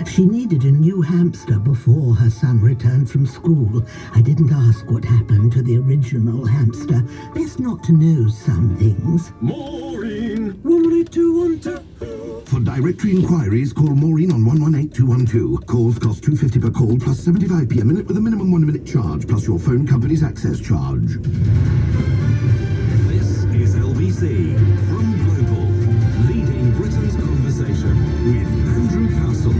She needed a new hamster before her son returned from school. I didn't ask what happened to the original hamster. Best not to know some things. Maureen 118212. For directory inquiries, call Maureen on 118212. Calls cost £2.50 per call plus 75p a minute with a minimum 1 minute charge plus your phone company's access charge. This is LBC from Global, leading Britain's conversation with Andrew Castle.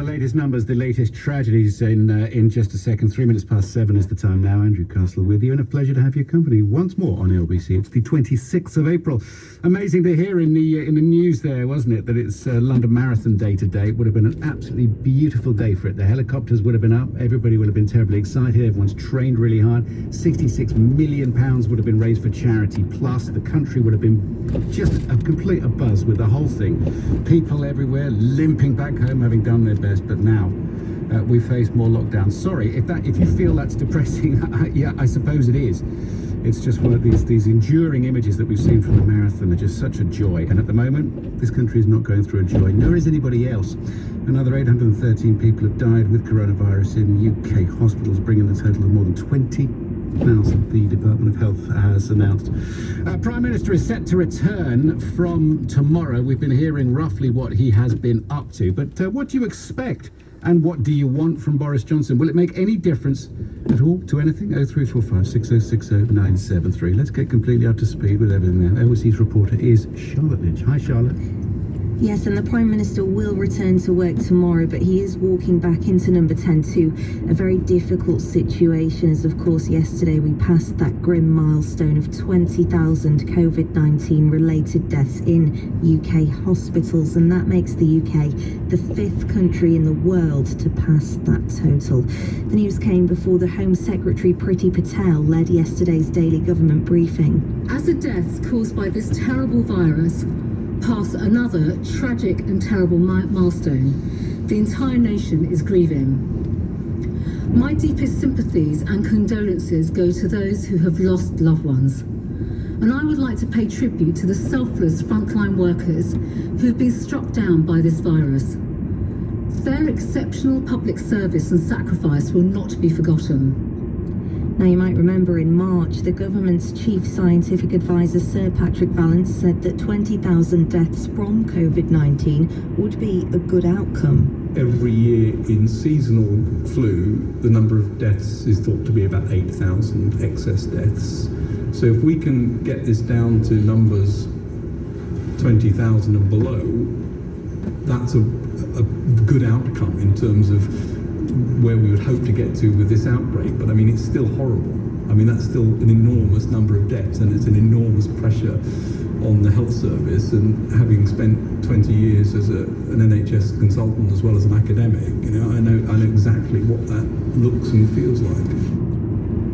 Latest numbers, the latest tragedies in just a second. 3 minutes past 7 is the time now. Andrew Castle with you, and a pleasure to have your company once more on LBC. It's the 26th of April. Amazing to hear in the news there, wasn't it, that it's London Marathon Day today. It would have been an absolutely beautiful day for it. The helicopters would have been up. Everybody would have been terribly excited. Everyone's trained really hard. £66 million would have been raised for charity. Plus, the country would have been just a complete buzz with the whole thing. People everywhere limping back home, having done their best. But now we face more lockdowns. Sorry if you feel that's depressing. Yeah, I suppose it is. It's just one of these enduring images that we've seen from the marathon. They're just such a joy. And at the moment, this country is not going through a joy, nor is anybody else. Another 813 people have died with coronavirus in UK hospitals, bringing the total of more than 20,000, the Department of Health has announced. Prime Minister is set to return from tomorrow. We've been hearing roughly what he has been up to, but what do you expect and what do you want from Boris Johnson? Will it make any difference at all to anything? 0345 6060 973. Let's get completely up to speed with everything there. Overseas reporter is Charlotte Lynch. Hi, Charlotte. Yes, and the Prime Minister will return to work tomorrow, but he is walking back into number 10 to a very difficult situation, as of course yesterday we passed that grim milestone of 20,000 COVID-19 related deaths in UK hospitals, and that makes the UK the 5th country in the world to pass that total. The news came before the Home Secretary Priti Patel led yesterday's daily government briefing. As the deaths caused by this terrible virus pass another tragic and terrible milestone, the entire nation is grieving. My deepest sympathies and condolences go to those who have lost loved ones. And I would like to pay tribute to the selfless frontline workers who've been struck down by this virus. Their exceptional public service and sacrifice will not be forgotten. Now, you might remember in March, the government's chief scientific advisor, Sir Patrick Vallance, said that 20,000 deaths from COVID-19 would be a good outcome. Every year in seasonal flu, the number of deaths is thought to be about 8,000 excess deaths. So if we can get this down to numbers 20,000 and below, that's a good outcome in terms of where we would hope to get to with this outbreak. But I mean, it's still horrible. I mean, that's still an enormous number of deaths, and it's an enormous pressure on the health service. And having spent 20 years as an NHS consultant as well as an academic, you know, I know exactly what that looks and feels like.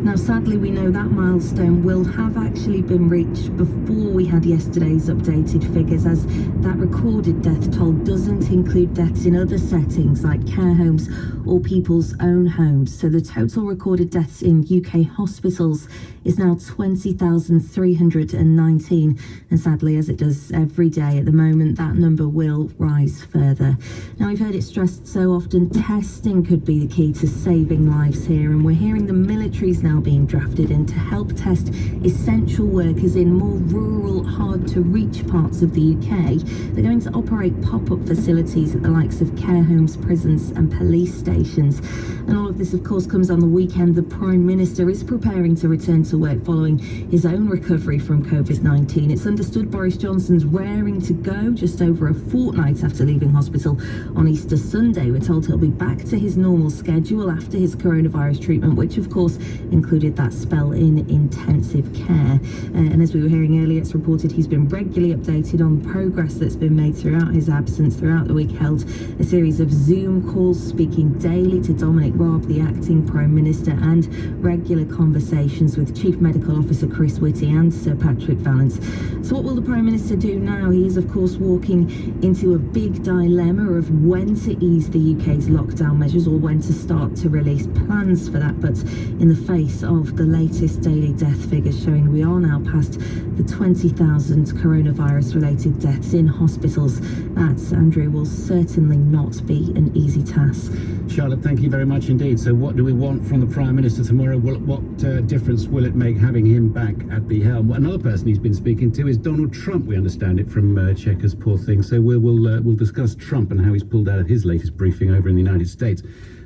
Now, sadly, we know that milestone will have actually been reached before we had yesterday's updated figures, as that recorded death toll doesn't include deaths in other settings like care homes or people's own homes. So the total recorded deaths in UK hospitals is now 20,319. And sadly, as it does every day at the moment, that number will rise further. Now, we've heard it stressed so often, testing could be the key to saving lives here. And we're hearing the military's now being drafted in to help test essential workers in more rural, hard-to-reach parts of the UK. They're going to operate pop-up facilities at the likes of care homes, prisons and police stations. And all of this, of course, comes on the weekend the Prime Minister is preparing to return to work following his own recovery from COVID-19. It's understood Boris Johnson's raring to go just over a fortnight after leaving hospital on Easter Sunday. We're told he'll be back to his normal schedule after his coronavirus treatment, which of course included that spell in intensive care. And as we were hearing earlier, it's reported he's been regularly updated on progress that's been made throughout his absence. Throughout the week, held a series of Zoom calls, speaking daily to Dominic Raab, the acting Prime Minister, and regular conversations with Chief Medical Officer Chris Whitty and Sir Patrick Vallance. So what will the Prime Minister do now? He is, of course, walking into a big dilemma of when to ease the UK's lockdown measures or when to start to release plans for that. But in the face of the latest daily death figures showing we are now past the 20,000 coronavirus-related deaths in hospitals. That, Andrew, will certainly not be an easy task. Charlotte, thank you very much indeed. So what do we want from the Prime Minister tomorrow? What difference will it make having him back at the helm? Another person he's been speaking to is Donald Trump. We understand it from Chequers, poor thing. So we'll discuss Trump and how he's pulled out of his latest briefing over in the United States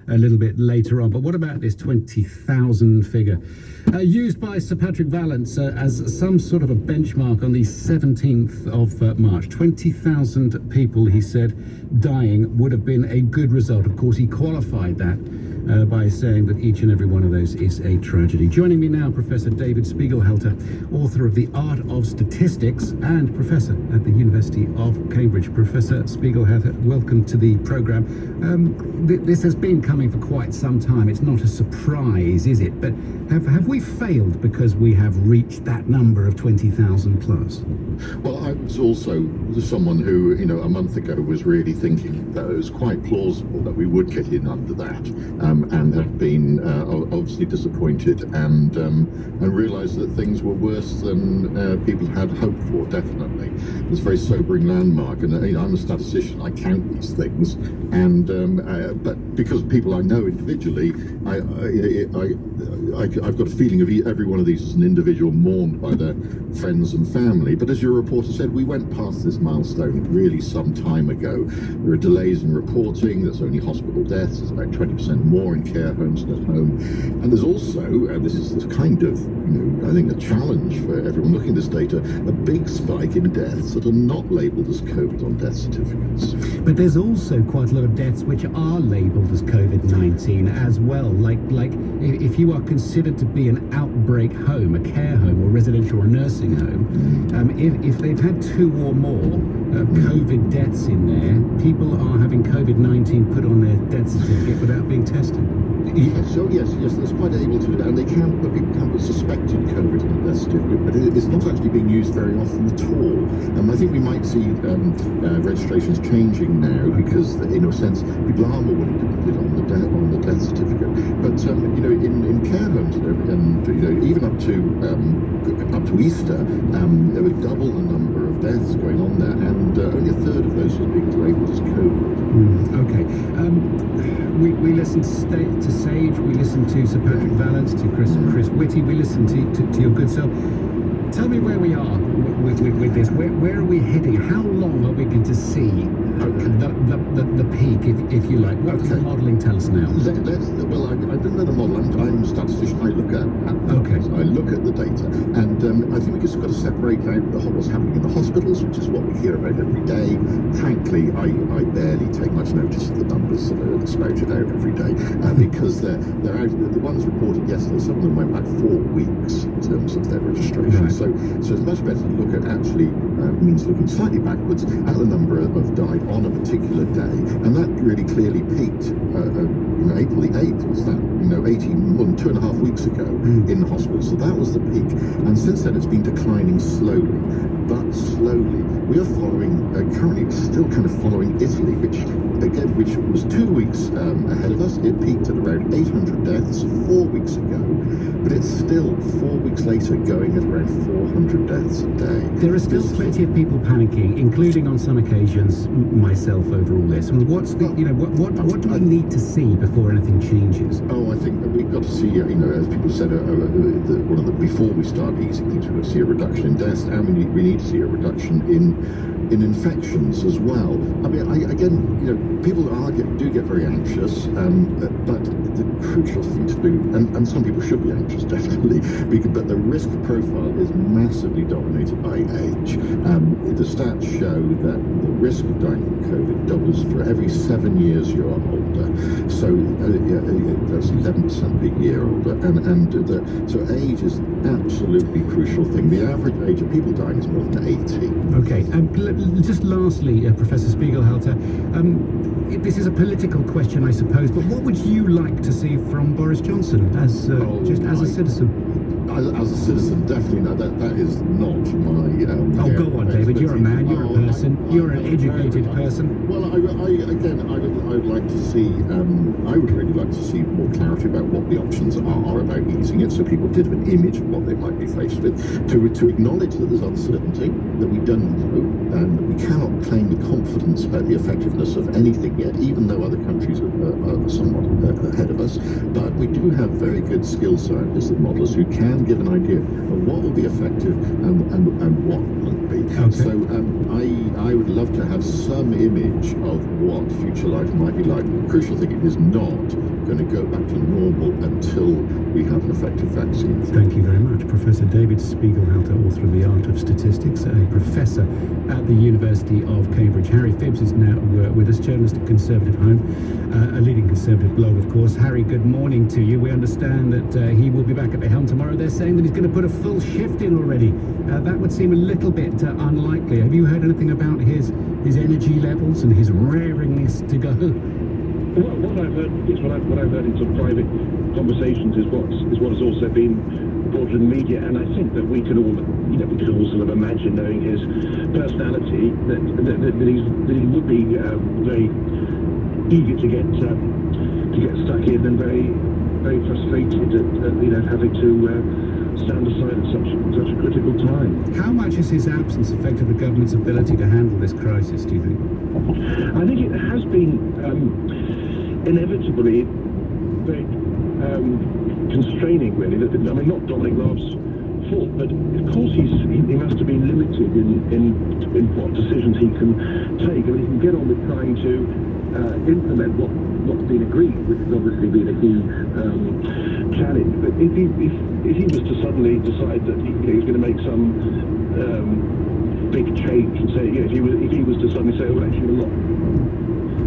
a little bit later on. But what about this 20,000 figure used by Sir Patrick Vallance as some sort of a benchmark on the 17th of March? 20,000 people, he said, dying would have been a good result. Of course, he qualified that by saying that each and every one of those is a tragedy. Joining me now, Professor David Spiegelhalter, author of The Art of Statistics and professor at the University of Cambridge. Professor Spiegelhalter, welcome to the program. This has been coming for quite some time. It's not a surprise, is it? But have we failed because we have reached that number of 20,000 plus? Well, I was also someone who, a month ago was really thinking that it was quite plausible that we would get in under that, and have been obviously disappointed and realised that things were worse than people had hoped for. Definitely, it's a very sobering landmark. And I'm a statistician. I count these things, and but because of people I know individually, I've got a feeling of every one of these as an individual mourned by their friends and family. But as your reporter said, we went past this milestone really some time ago. There are delays in reporting. There's only hospital deaths. There's about 20% more in care homes than at home. And there's also, this is kind of, I think a challenge for everyone looking at this data, a big spike in deaths that are not labelled as COVID on death certificates. But there's also quite a lot of deaths which are labelled as COVID-19 as well. Like if you are considered to be an outbreak home, a care home or residential or nursing home, if they've had 2 or more COVID deaths in there, people are having COVID-19 put on their death certificate without being tested. So yes, that's quite able to do that, and people can put suspected COVID on their certificate, but it's not actually being used very often at all. I think we might see registrations changing now because, in a sense, people are more willing to put it on the death certificate. But in care homes, and even up to Easter, there were double the number of deaths going on there, and only a third of those were being labelled as COVID. Okay. We listened to Sage, we listened to Sir Patrick Vallance, to Chris Whitty, we listened to your good self. Tell me where we are with this. Where are we heading? How long are we going to see the peak, if you like? What does the modelling tell us now? Well, I don't know the model. I'm a statistician. I look at I look at the data, and I think we just got to separate out what's happening in the hospitals, which is what we hear about every day. Frankly, I barely take much notice of the numbers that are spouted out every day because they're out. The ones reported yesterday, some of them went back 4 weeks in terms of their registration. Right. So it's much better to look at actually means looking slightly backwards at the number of died on a particular day, and that really clearly peaked April the 8th was that 2.5 weeks ago in the hospital. So that was the peak, and since then it's been declining slowly, but slowly. We are following currently still kind of following Italy, which was 2 weeks ahead of us. It peaked at around 800 deaths 4 weeks ago, but it's still 4 weeks later going at around 400 deaths a day. There are still plenty of people panicking, including on some occasions myself over all this. And what's the what do we need to see before anything changes? I think that we've got to see, as people said, before we start easing things, we've got to see a reduction in deaths, and we need to see a reduction in infections as well. I mean, people do get very anxious, but the crucial thing to do, and some people should be anxious, definitely, but the risk profile is massively dominated by age. The stats show that the risk of dying from COVID doubles for every 7 years you are older. So that's 11% per year older, so age is absolutely crucial thing. The average age of people dying is more than 80. Okay, just lastly, Professor Spiegelhalter, this is a political question, I suppose, but what would you like to see from Boris Johnson as a citizen? As a citizen, definitely no. That is not my. Go on, David. You're a man. You're a person. Gibson, you're an educated person. Well, I would like to see. I would really like to see more clarity about what the options are about easing it, so people did have an image of what they might be faced with. To acknowledge that there's uncertainty, that we don't know, and we cannot claim with confidence about the effectiveness of anything yet, even though other countries are somewhat ahead of us. But we do have very good skilled scientists and modelers who can give an idea of what will be effective and what won't be. Okay. So I would love to have some image of what future life might be like. The crucial thing, it is not going to go back to normal until we have an effective vaccine. Thank you very much. Professor David Spiegelhalter, author of The Art of Statistics, a professor at the University of Cambridge. Harry Phibbs is now with us, journalist at Conservative Home, a leading Conservative blog, of course. Harry, good morning to you. We understand that he will be back at the helm tomorrow. They're saying that he's going to put a full shift in already. That would seem a little bit unlikely. Have you heard anything about his energy levels and his raringness to go? Well, what I've heard is what I've heard in some private conversations is what has also been reported in the media, and I think that we can all sort of imagine, knowing his personality, that he would be very eager to get stuck in, and very frustrated at having to stand aside at such a critical time. How much has his absence affected the government's ability to handle this crisis, do you think? I think it has been inevitably very constraining, really. I mean, not Dominic Raab's fault, but of course he must have been limited in what decisions he can take. I mean, he can get on with trying to implement what's been agreed, which has obviously been a huge challenge. But if he was to suddenly decide that he was going to make some big change and say, if he was to suddenly say, well, actually, we're not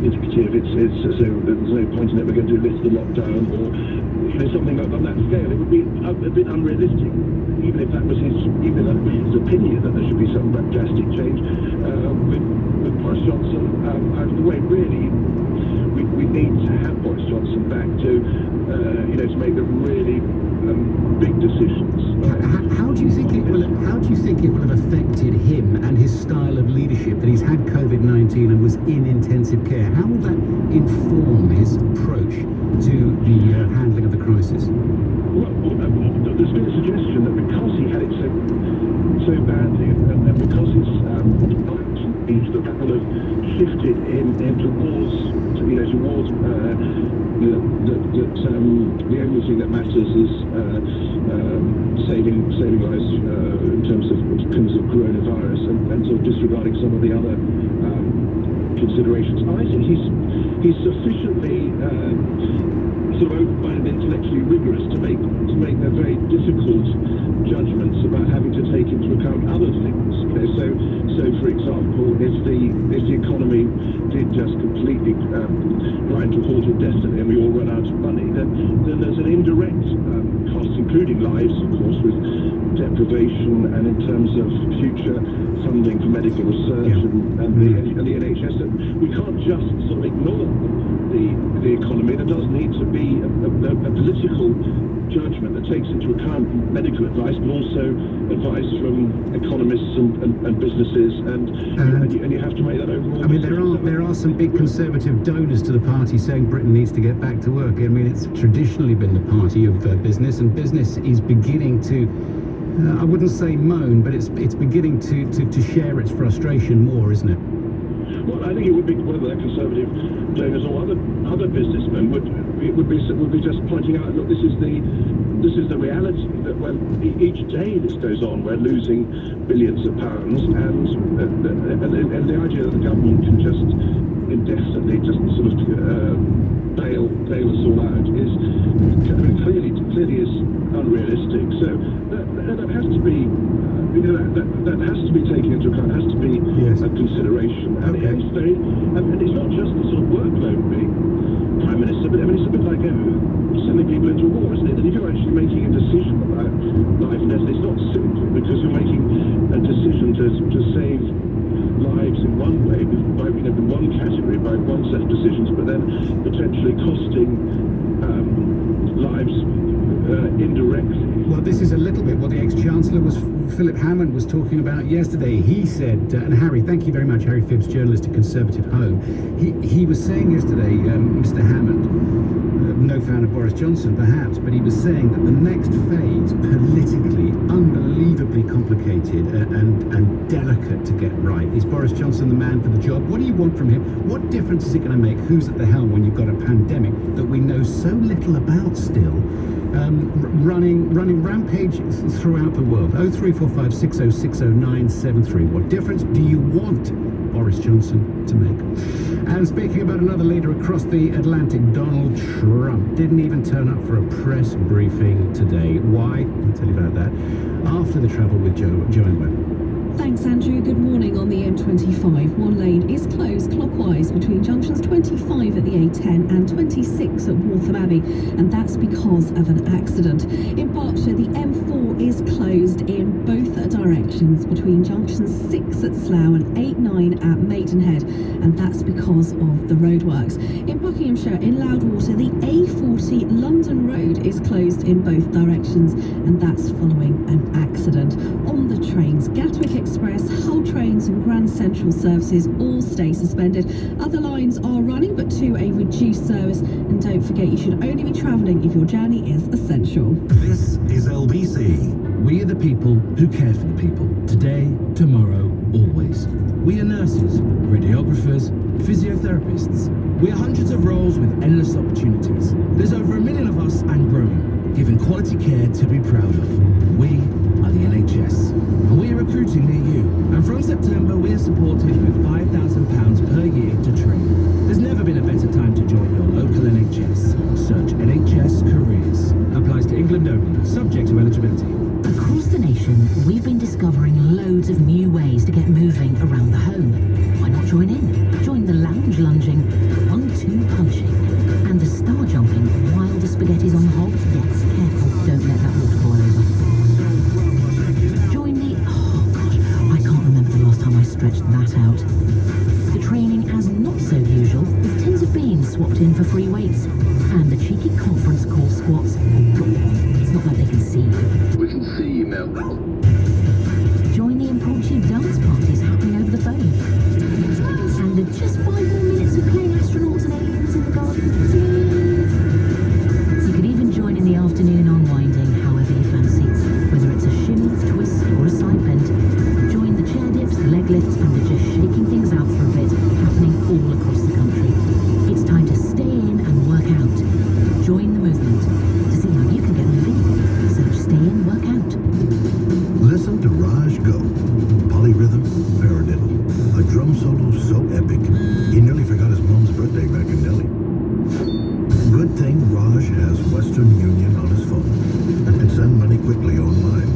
indicative, so there's no point in it, we're going to lift the lockdown, or something on that scale, it would be a bit unrealistic, even if that was his opinion that there should be some drastic change. With Boris Johnson, the way really we need to have Boris Johnson back to make the really big decisions. How do you think it will have affected him and his style of leadership, that he's had COVID-19 and was in intensive care? How will that inform his approach to the handling of the crisis? Well, there's been a suggestion that because he had it so badly, and because his actions that will have shifted towards the only thing that matters is saving lives in terms of coronavirus, and sort of disregarding some of the other considerations. I think he's sufficiently sort of open-minded and intellectually rigorous to make the very difficult judgments about having to take into account other things. So for example, if the economy did just completely grind to a halt indefinitely and we all run out of money, then there's an indirect cost, including lives, of course, with deprivation and in terms of future funding for medical research and the NHS. That we can't just sort of ignore the economy. There does need to be a political judgment that takes into account medical advice, but also advice from economists and businesses, and you have to make that overall. I mean, there are some big Conservative donors to the party saying Britain needs to get back to work. I mean, it's traditionally been the party of business, and business is beginning to, I wouldn't say moan, but it's beginning to share its frustration more, isn't it? Well, I think it would be whether they're Conservative donors or other businessmen would be just pointing out, look, this is the reality, that when each day this goes on, we're losing billions of pounds, and the idea that the government can just indefinitely just sort of bail us all out is clearly is unrealistic. So that has to be. That has to be taken into account, has to be a consideration. And, okay. and it's not just the sort of workload of being Prime Minister, but I mean, it's a bit like sending people into a war, isn't it? That if you're actually making a decision about life and death, it's not simple, because you're making a decision to save lives in one way, in one category, by one set of decisions, but then potentially costing lives indirectly. Well, this is a little bit what the ex-Chancellor was Philip Hammond was talking about yesterday. He said, and Harry, thank you very much, Harry Phibbs, journalist at Conservative Home. He was saying yesterday, Mr. Hammond, no fan of Boris Johnson perhaps, but he was saying that the next phase, politically, unbelievably complicated and delicate to get right. Is Boris Johnson the man for the job? What do you want from him? What difference is it going to make? Who's at the helm when you've got a pandemic that we know so little about still? Running rampage throughout the world. 0345 6060973. What difference do you want Boris Johnson to make? And speaking about another leader across the Atlantic, Donald Trump didn't even turn up for a press briefing today. Why? I'll tell you about that after the travel with Joanne Webb. Thanks, Andrew. Good morning. On the M25, one lane is closed clockwise between junctions 25 at the A10 and 26 at Waltham Abbey, and that's because of an accident. In Berkshire, the M4 is closed in both directions between junctions 6 at Slough and 8-9 at Maidenhead, and that's because of the roadworks. In Buckinghamshire, in Loudwater, the A40 London Road is closed in both directions, and that's following an accident. On the trains, Gatwick Express, Hull Trains and Grand Central services all stay suspended. Other lines are running, but to a reduced service. And don't forget, you should only be travelling if your journey is essential. This is LBC. We are the people who care for the people. Today, tomorrow, always. We are nurses, radiographers, physiotherapists. We are hundreds of roles with endless opportunities. There's over 1 million of us and growing, giving quality care to be proud of. We are the NHS, and we are recruiting near you. And from September, we are supported with £5,000 per year to train. There's never been a better time to join your local NHS. Search NHS Careers. Applies to England only, subject to eligibility. Across the nation, we've been discovering loads of new ways to get moving around the home. Why not join in? Join the lounge lunging, the 1-2 punching, and the star jumping while the spaghetti's on the hob. Yes, careful, don't let that water boil over. Join the... oh gosh, I can't remember the last time I stretched that out. The training as not so usual, with tins of beans swapped in for free weights. And the cheeky conference call squats. Go on, it's not like they can see you. We can see you now. Join the impromptu dance parties happening over the phone. And the just 5 more minutes of playing astronauts and aliens in the garden. You could even join in the afternoon unwinding, however you fancy. Whether it's a shimmy, twist, or a side bend. Join the chair dips, the leg lifts, and the just shaking things out for a bit, happening all across the country. It's time to stay in and work out. Join the movement to see how you can get moving. So stay in, work out. Listen to Raj go. Polyrhythm, paradiddle. A drum solo so epic, he nearly forgot his mom's birthday back in Delhi. Good thing Raj has Western Union on his phone and can send money quickly online.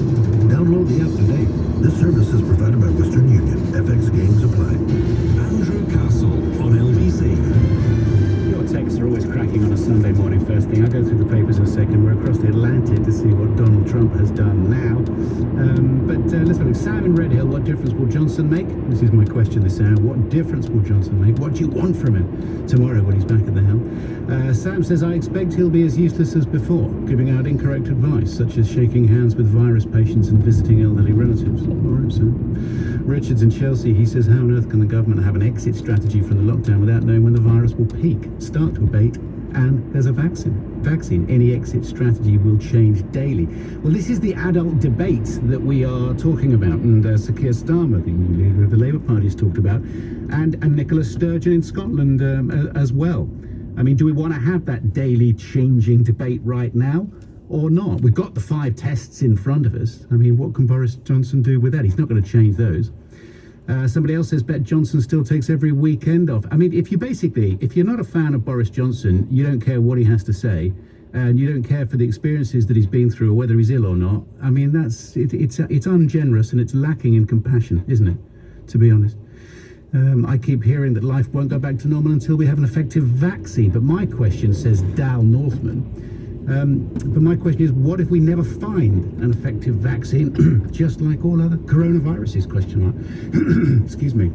Download the app today. This service is provided by Western Union. FX games apply. Andrew Castle on LBC. Your texts are always cracking on a Sunday morning first thing. I'll go through the papers in a second. We're across the Atlantic to see what Donald Trump has done now. Let's look. Sam in Redhill, what difference will Johnson make? This is my question this hour. What difference will Johnson make? What do you want from him tomorrow when he's back at the helm? Sam says, I expect he'll be as useless as before, giving out incorrect advice, such as shaking hands with virus patients and visiting elderly relatives. All right, Sam. Richard's in Chelsea, he says, how on earth can the government have an exit strategy from the lockdown without knowing when the virus will peak, start to abate, and there's a vaccine. Any exit strategy will change daily. Well, this is the adult debate that we are talking about, and Sir Keir Starmer, the new leader of the Labour Party, has talked about, and Nicola Sturgeon in Scotland as well. I mean, do we want to have that daily changing debate right now or not? We've got the 5 tests in front of us. I mean, what can Boris Johnson do with that? He's not going to change those. Somebody else says, bet Johnson still takes every weekend off. I mean, if you're not a fan of Boris Johnson, you don't care what he has to say, and you don't care for the experiences that he's been through or whether he's ill or not. I mean, it's ungenerous and it's lacking in compassion, isn't it? To be honest. I keep hearing that life won't go back to normal until we have an effective vaccine. But my question, says Dal Northman, but my question is, what if we never find an effective vaccine, just like all other coronaviruses, question mark. Excuse me.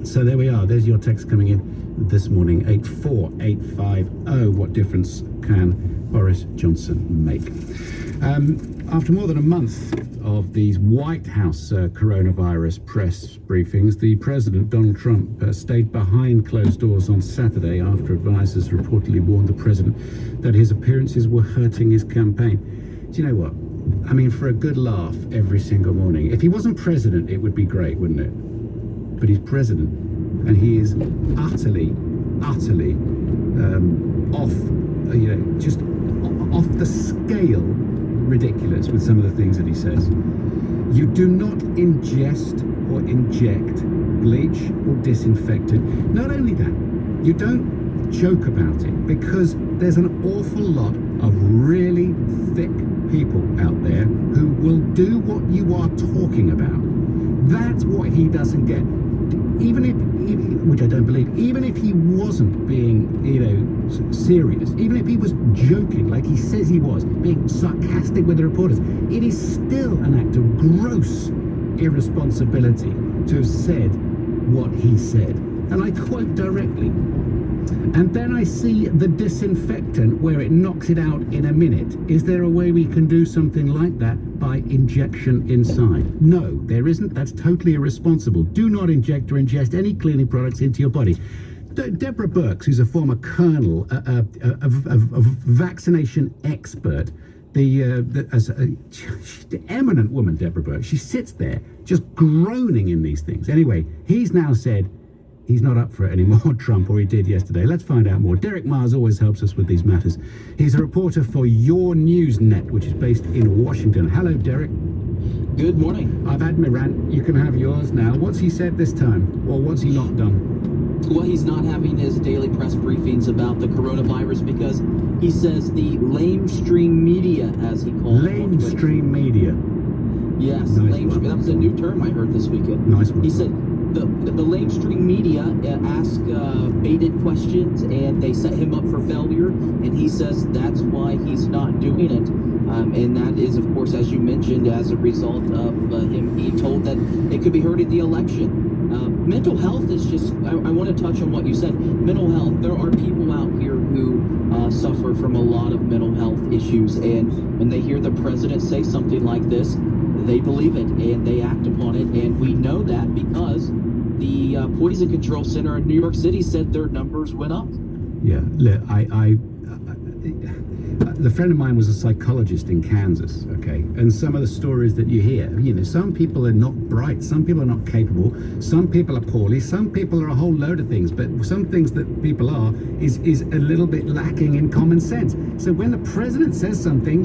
So there we are. There's your text coming in this morning, 84850. What difference can Boris Johnson make? After more than a month of these White House coronavirus press briefings, the President, Donald Trump, stayed behind closed doors on Saturday after advisors reportedly warned the President that his appearances were hurting his campaign. Do you know what? I mean, for a good laugh every single morning. If he wasn't President, it would be great, wouldn't it? But he's President, and he is utterly off, just off the scale ridiculous with some of the things that he says. You do not ingest or inject bleach or disinfectant. Not only that, you don't joke about it, because there's an awful lot of really thick people out there who will do what you are talking about. That's what he doesn't get. Even if, which I don't believe, even if he wasn't being, serious, even if he was joking like he says he was, being sarcastic with the reporters, it is still an act of gross irresponsibility to have said what he said. And I quote directly. And then I see the disinfectant where it knocks it out in a minute. Is there a way we can do something like that by injection inside? No, there isn't. That's totally irresponsible. Do not inject or ingest any cleaning products into your body. Deborah Birx, who's a former colonel, a vaccination expert, the eminent woman, Deborah Birx, she sits there just groaning in these things. Anyway, he's now said he's not up for it anymore, Trump, or he did yesterday. Let's find out more. Derek Mars always helps us with these matters. He's a reporter for Your News Net, which is based in Washington. Hello, Derek. Good morning. I've had my rant. You can have yours now. What's he said this time? Or what's he not done? Well, he's not having his daily press briefings about the coronavirus because he says the lamestream media, as he calls it. Lamestream media. Yes, nice lamestream. That was a new term I heard this weekend. Nice one. He said the lamestream media ask baited questions and they set him up for failure, and he says that's why he's not doing it. And that is, of course, as you mentioned, as a result of him being told that it could be hurting the election. Mental health is just, I want to touch on what you said. Mental health, there are people out here who suffer from a lot of mental health issues, and when they hear the president say something like this, they believe it and they act upon it. And we know that because the Poison Control Center in New York City said their numbers went up. Yeah, look, the friend of mine was a psychologist in Kansas, okay? And some of the stories that you hear, some people are not bright, some people are not capable, some people are poorly, some people are a whole load of things, but some things that people are is a little bit lacking in common sense. So when the president says something,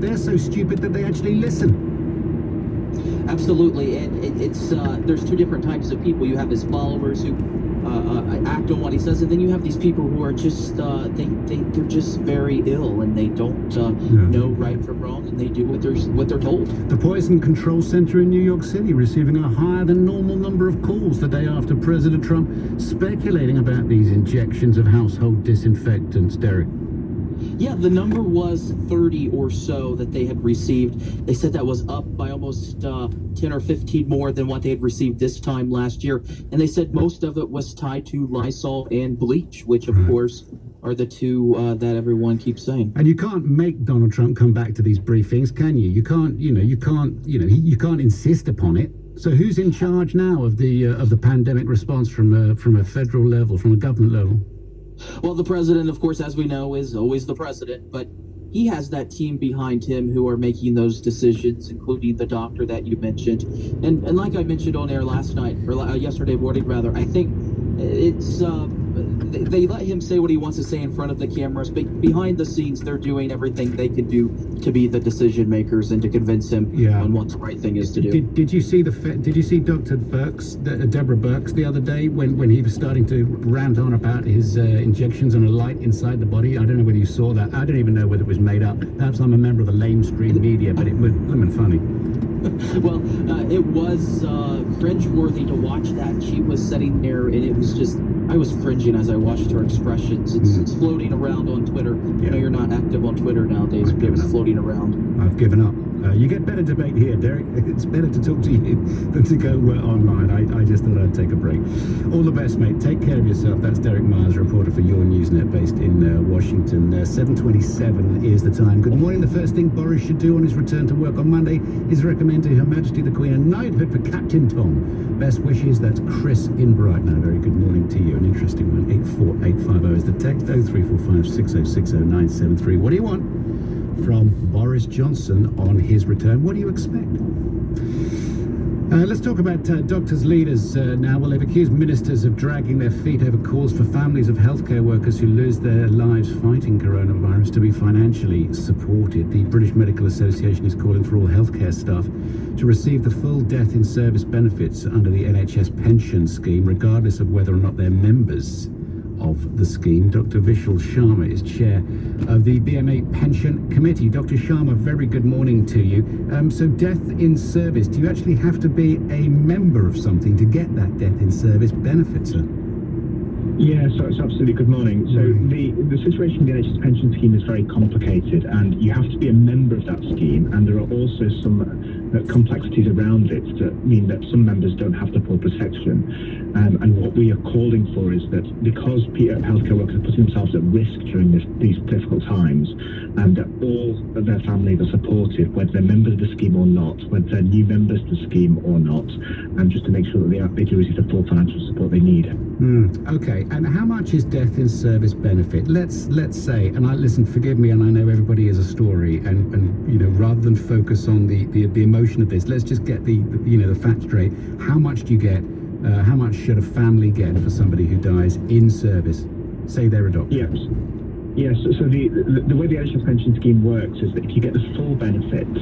they're so stupid that they actually listen. Absolutely, and it's there's two different types of people. You have his followers who act on what he says, and then you have these people who are just they're just very ill and they don't know right from wrong, and they do what they're told. The Poison Control Center in New York City receiving a higher than normal number of calls the day after President Trump speculating about these injections of household disinfectants. Derek. Yeah, the number was 30 or so that they had received. They said that was up by almost 10 or 15 more than what they had received this time last year. And they said most of it was tied to Lysol and bleach, which, of course, are the two that everyone keeps saying. And you can't make Donald Trump come back to these briefings, can you? You can't insist upon it. So who's in charge now of the pandemic response from a federal level, from a government level? Well, the president, of course, as we know, is always the president, but he has that team behind him who are making those decisions, including the doctor that you mentioned. And like I mentioned on air last night, or yesterday morning, rather, I think it's they let him say what he wants to say in front of the cameras, but behind the scenes, they're doing everything they can do to be the decision makers and to convince him on what the right thing is to do. Did you see Dr. Birx, Deborah Birx, the other day when he was starting to rant on about his injections and a light inside the body? I don't know whether you saw that. I don't even know whether it was made up. Perhaps I'm a member of the lamestream media, but it was funny. Well, it was cringeworthy to watch that. She was sitting there, and it was just, I was cringing as I watched her expressions. It's floating around on Twitter. I know you're not active on Twitter nowadays, but it's floating around. I've given up. You get better debate here, Derek. It's better to talk to you than to go online. I just just thought I'd take a break. All the best, mate. Take care of yourself. That's Derek Myers, reporter for Your Newsnet, based in Washington. 7:27 is the time. Good morning. The first thing Boris should do on his return to work on Monday is recommend to Her Majesty the Queen a knighthood for Captain Tom. Best wishes. That's Chris in Brighton. Very good morning to you. An interesting one. 84850 is the text. 0345 6060 973. What do you want from Boris Johnson on his return? What do you expect? Let's talk about doctors' leaders now. Well, they've accused ministers of dragging their feet over calls for families of healthcare workers who lose their lives fighting coronavirus to be financially supported. The British Medical Association is calling for all healthcare staff to receive the full death in service benefits under the NHS pension scheme, regardless of whether or not they're members of the scheme. Dr. Vishal Sharma is chair of the BMA Pension Committee. Dr. Sharma, very good morning to you. So death in service, do you actually have to be a member of something to get that death in service benefit, sir? Yeah, so it's absolutely good morning. So the situation with the NHS pension scheme is very complicated, and you have to be a member of that scheme, and there are also some complexities around it that mean that some members don't have the full protection. And what we are calling for is that because healthcare workers are putting themselves at risk during these difficult times, and that all of their families are supported, whether they're members of the scheme or not, whether they're new members to the scheme or not, and just to make sure that they do receive the full financial support they need. Okay, and how much is death in service benefit? Let's say, and listen, forgive me, and I know everybody has a story, and you know, rather than focus on the emotion of this, let's just get the facts straight. How much do you get? How much should a family get for somebody who dies in service? Say they're a doctor. Yes, so the way the NHS pension scheme works is that if you get the full benefits,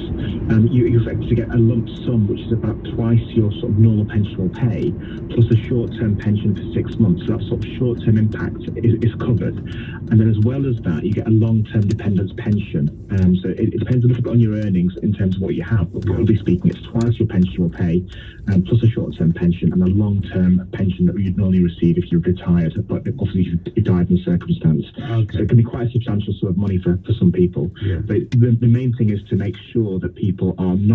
you effectively get a lump sum, which is about twice your sort of normal pensionable pay, plus a short-term pension for 6 months. So that sort of short-term impact is covered. And then as well as that, you get a long-term dependence pension. So it depends a little bit on your earnings in terms of what you have, but broadly speaking, it's twice your pensionable pay, plus a short-term pension and a long-term pension that you'd normally receive if you're retired, but obviously if you died in a circumstance. Okay. So it can be quite a substantial sum of money for some people. Yeah. But the main thing is to make sure that people are not